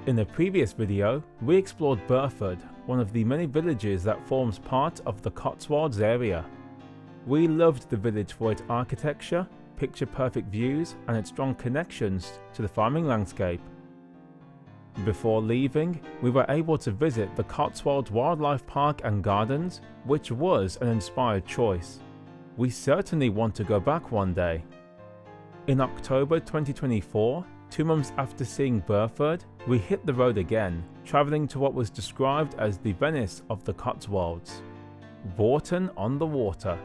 In a previous video, we explored Buford, one of the many villages that forms part of the Cotswolds area. We loved the village for its architecture, picture-perfect views, and its strong connections to the farming landscape. Before leaving, we were able to visit the Cotswolds Wildlife Park and Gardens, which was an inspired choice. We certainly want to go back one day. In October 2024, 2 months after seeing Buford, we hit the road again, travelling to what was described as the Venice of the Cotswolds, Bourton on the Water.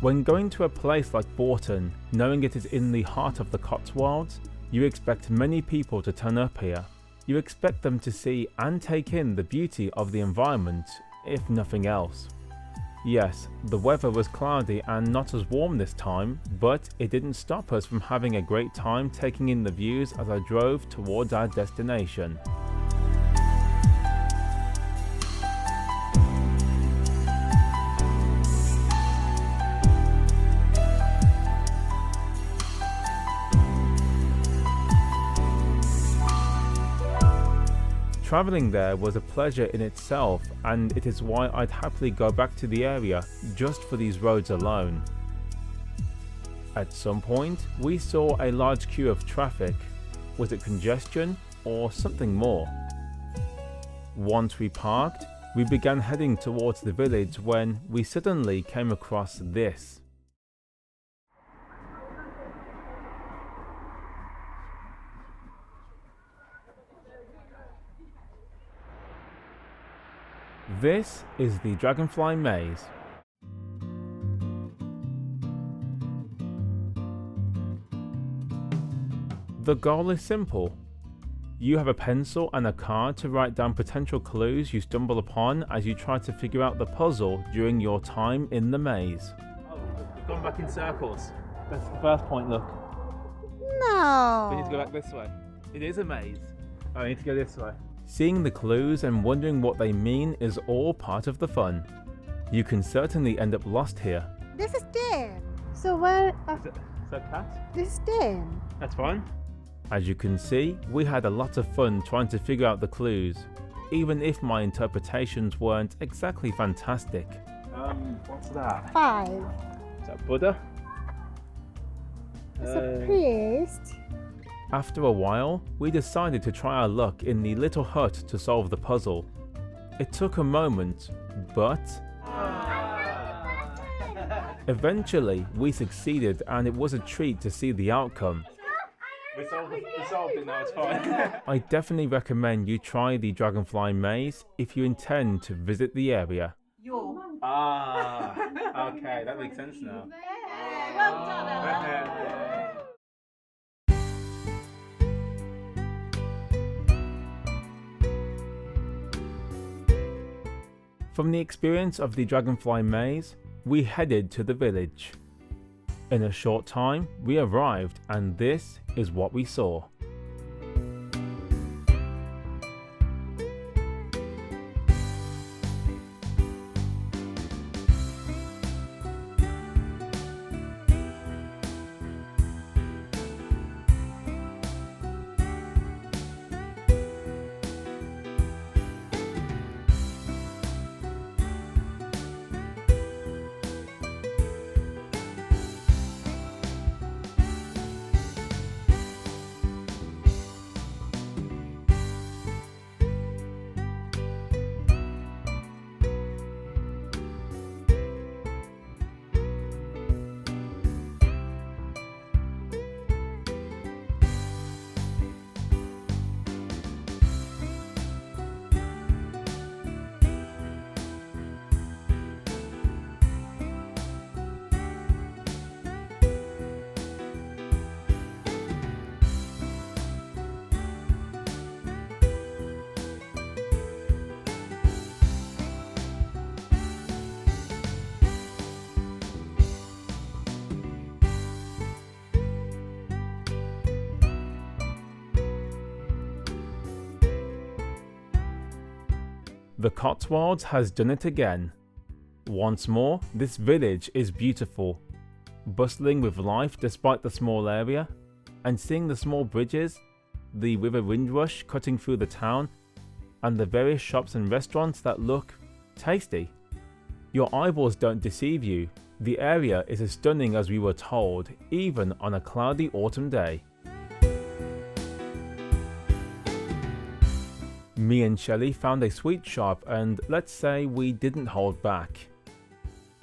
When going to a place like Bourton, knowing it is in the heart of the Cotswolds, you expect many people to turn up here. You expect them to see and take in the beauty of the environment, if nothing else. Yes, the weather was cloudy and not as warm this time, but it didn't stop us from having a great time taking in the views as I drove towards our destination. Travelling there was a pleasure in itself, and it is why I'd happily go back to the area just for these roads alone. At some point, we saw a large queue of traffic. Was it congestion or something more? Once we parked, we began heading towards the village when we suddenly came across this. This is the Dragonfly Maze. The goal is simple. You have a pencil and a card to write down potential clues you stumble upon as you try to figure out the puzzle during your time in the maze. Oh, we've gone back in circles. That's the first point, look. No! We need to go back this way. It is a maze. Oh, I need to go this way. Seeing the clues and wondering what they mean is all part of the fun. You can certainly end up lost here. This is Dan. So where... Is that cat? This is Dan. That's fine. As you can see, we had a lot of fun trying to figure out the clues, even if my interpretations weren't exactly fantastic. What's that? 5. Is that Buddha? It's a priest. After a while, we decided to try our luck in the little hut to solve the puzzle. It took a moment, but... Eventually, we succeeded and it was a treat to see the outcome. We solved it, now it's fine. I definitely recommend you try the Dragonfly Maze if you intend to visit the area. Okay, that makes sense now. Well done, From the experience of the Dragonfly Maze, we headed to the village. In a short time, we arrived and this is what we saw. The Cotswolds has done it again. Once more, this village is beautiful, bustling with life despite the small area, and seeing the small bridges, the river Windrush cutting through the town, and the various shops and restaurants that look tasty. Your eyeballs don't deceive you. The area is as stunning as we were told, even on a cloudy autumn day. Me and Shelley found a sweet shop and let's say we didn't hold back.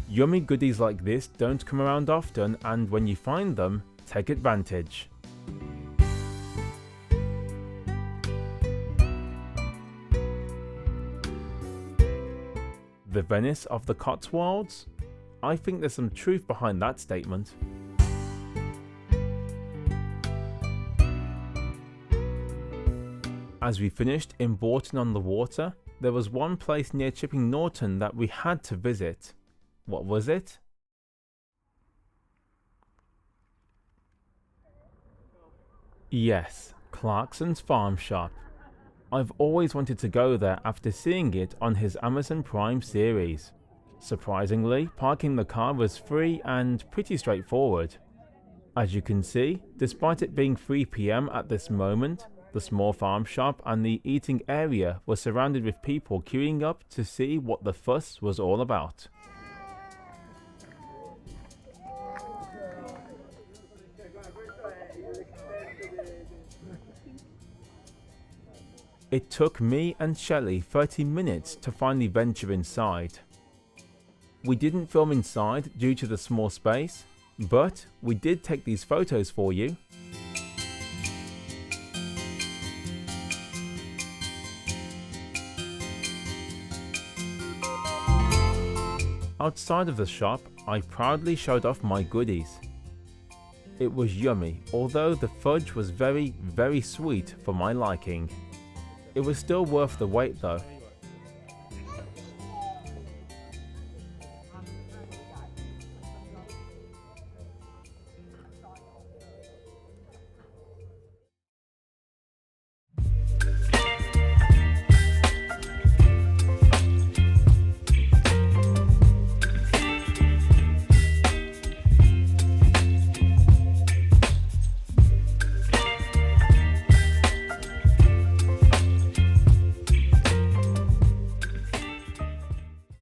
Yummy goodies like this don't come around often, and when you find them, take advantage. The Venice of the Cotswolds? I think there's some truth behind that statement. As we finished in Bourton on the Water, there was one place near Chipping Norton that we had to visit. What was it? Yes, Clarkson's farm shop. I've always wanted to go there after seeing it on his Amazon Prime series. Surprisingly, parking the car was free and pretty straightforward. As you can see, despite it being 3 PM at this moment, the small farm shop and the eating area were surrounded with people queuing up to see what the fuss was all about. It took me and Shelley 30 minutes to finally venture inside. We didn't film inside due to the small space, but we did take these photos for you. Outside of the shop, I proudly showed off my goodies. It was yummy, although the fudge was very, very sweet for my liking. It was still worth the wait though.